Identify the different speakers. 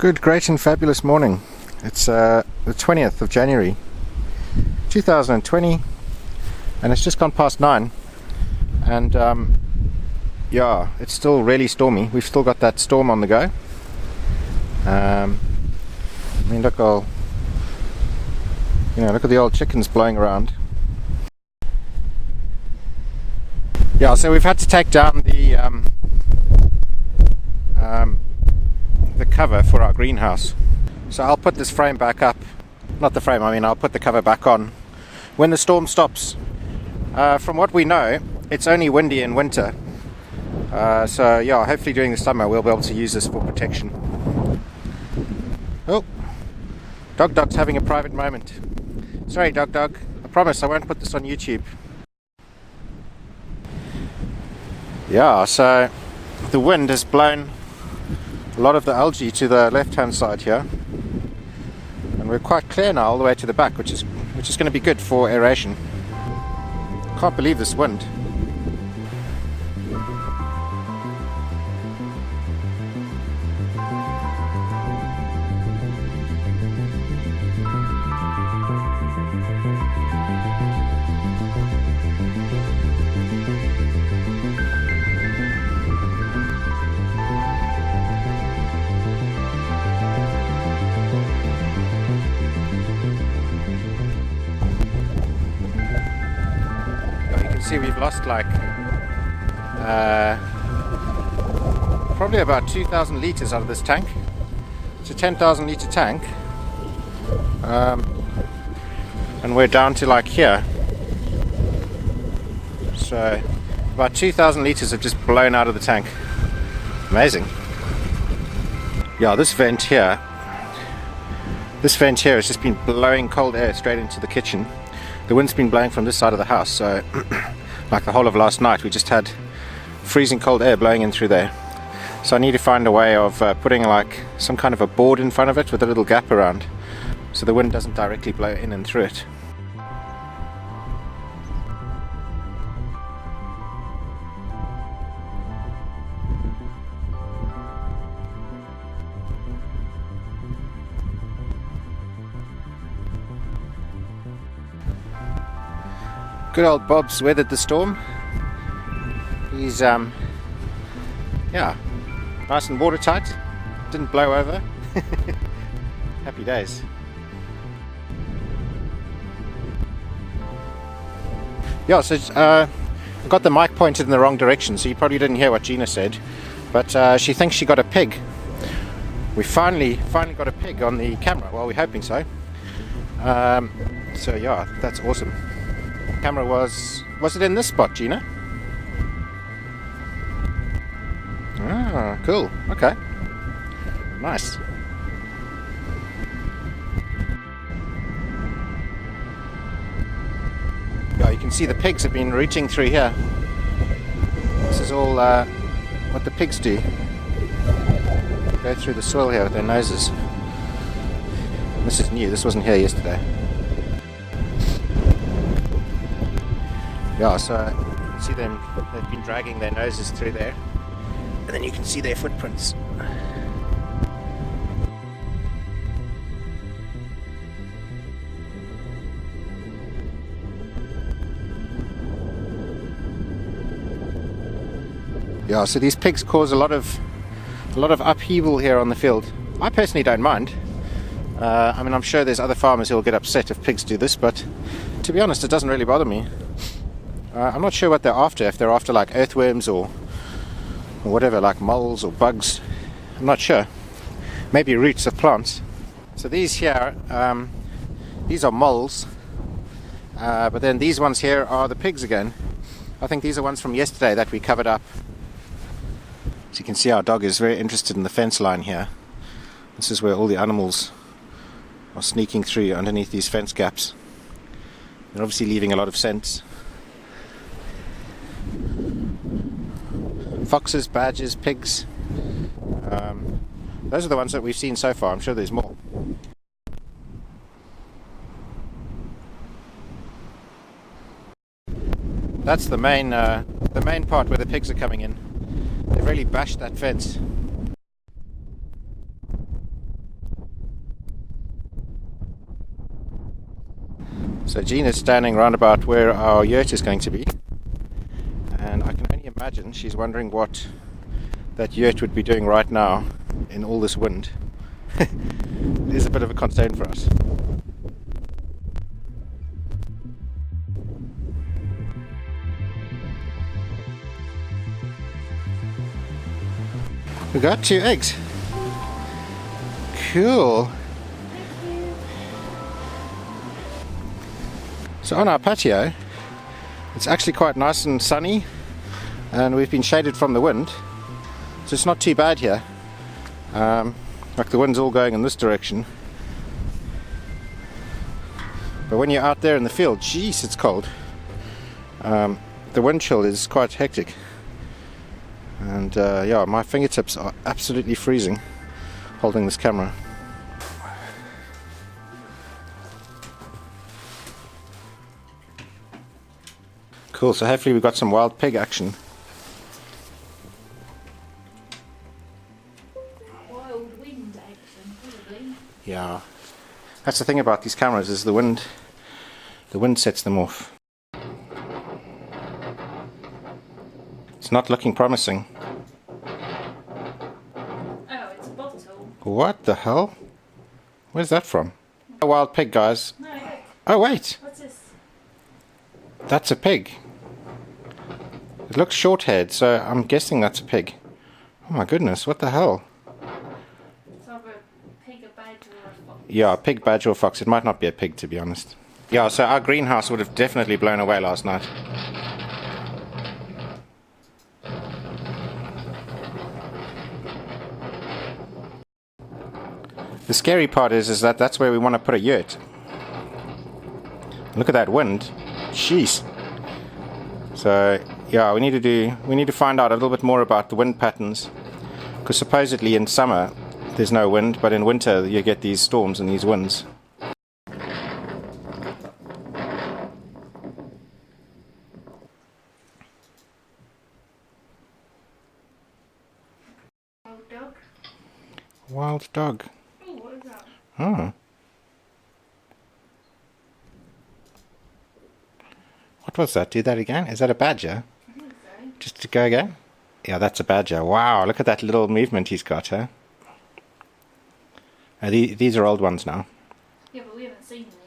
Speaker 1: Good, great and fabulous morning. It's the 20th of January 2020 and it's just gone past 9 and yeah, it's still really stormy. We've still got that storm on the go. I mean, look at the old chickens blowing around. Yeah, so we've had to take down the cover for our greenhouse. So I'll put this frame back up. Not the frame, I mean I'll put the cover back on when the storm stops. From what we know, it's only windy in winter. So yeah, hopefully during the summer we'll be able to use this for protection. Oh, Dog's having a private moment. Sorry Dog, I promise I won't put this on YouTube. Yeah, so the wind has blown a lot of the algae to the left hand side here, and we're quite clear now all the way to the back, which is going to be good for aeration. Can't believe this wind. See, we've lost like probably about 2,000 litres out of this tank. It's a 10,000 litre tank, and we're down to like here. So about 2,000 litres have just blown out of the tank. Amazing. Yeah, this vent here has just been blowing cold air straight into the kitchen. The wind's been blowing from this side of the house, so like the whole of last night we just had freezing cold air blowing in through there. So I need to find a way of putting like some kind of a board in front of it with a little gap around, so the wind doesn't directly blow in and through it. Good old Bob's weathered the storm. He's yeah, nice and watertight, didn't blow over. Happy days. Yeah, so I got the mic pointed in the wrong direction, so you probably didn't hear what Gina said, but she thinks she got a pig. We finally got a pig on the camera. Well, we're hoping so. So yeah, that's awesome. Camera was it in this spot, Gina? Ah, cool. Okay, nice. Yeah, you can see the pigs have been rooting through here. This is all what the pigs do. Go through the soil here with their noses. This is new, this wasn't here yesterday. Yeah, so you can see them, they've been dragging their noses through there, and then you can see their footprints. Yeah, so these pigs cause a lot of upheaval here on the field. I personally don't mind. I mean, I'm sure there's other farmers who will get upset if pigs do this, but to be honest, it doesn't really bother me. I'm not sure what they're after, if they're after like earthworms or whatever, like moles or bugs. I'm not sure. Maybe roots of plants. So these here, these are moles, but then these ones here are the pigs again. I think these are ones from yesterday that we covered up. So you can see our dog is very interested in the fence line here. This is where all the animals are sneaking through underneath these fence gaps. They're obviously leaving a lot of scents. Foxes, badgers, pigs. Those are the ones that we've seen so far. I'm sure there's more. That's the main part where the pigs are coming in. They've really bashed that fence. So Gina's standing round about where our yurt is going to be, and I can only imagine she's wondering what that yurt would be doing right now in all this wind. It is a bit of a concern for us. We got 2 eggs. Cool. So on our patio, it's actually quite nice and sunny, and we've been shaded from the wind, so it's not too bad here. Like the wind's all going in this direction, but when you're out there in the field, jeez, it's cold. The wind chill is quite hectic. And yeah, my fingertips are absolutely freezing holding this camera. Cool, so hopefully we've got some wild pig action.
Speaker 2: Wild wind action, probably.
Speaker 1: Yeah, that's the thing about these cameras, is the wind sets them off. It's not looking promising.
Speaker 2: Oh, it's a bottle.
Speaker 1: What the hell? Where's that from? A wild pig, guys.
Speaker 2: No, look.
Speaker 1: Oh wait,
Speaker 2: What's this?
Speaker 1: that's a pig. It looks short-haired, so I'm guessing that's a pig. Oh my goodness, what the hell?
Speaker 2: It's either a pig, a badger, or a fox.
Speaker 1: Yeah, a pig, badger or fox. It might not be a pig, to be honest. Yeah, so our greenhouse would have definitely blown away last night. The scary part is that that's where we want to put a yurt. Look at that wind. Jeez. So yeah, we need to find out a little bit more about the wind patterns, because supposedly in summer there's no wind, but in winter you get these storms and these winds.
Speaker 2: Wild dog.
Speaker 1: Wild dog.
Speaker 2: Oh, what is that?
Speaker 1: Oh. What was that? Do that again? Is that a badger?
Speaker 2: I think so.
Speaker 1: Just to go again? Yeah, that's a badger. Wow, look at that little movement he's got, huh? These are old ones now.
Speaker 2: Yeah, but we haven't seen them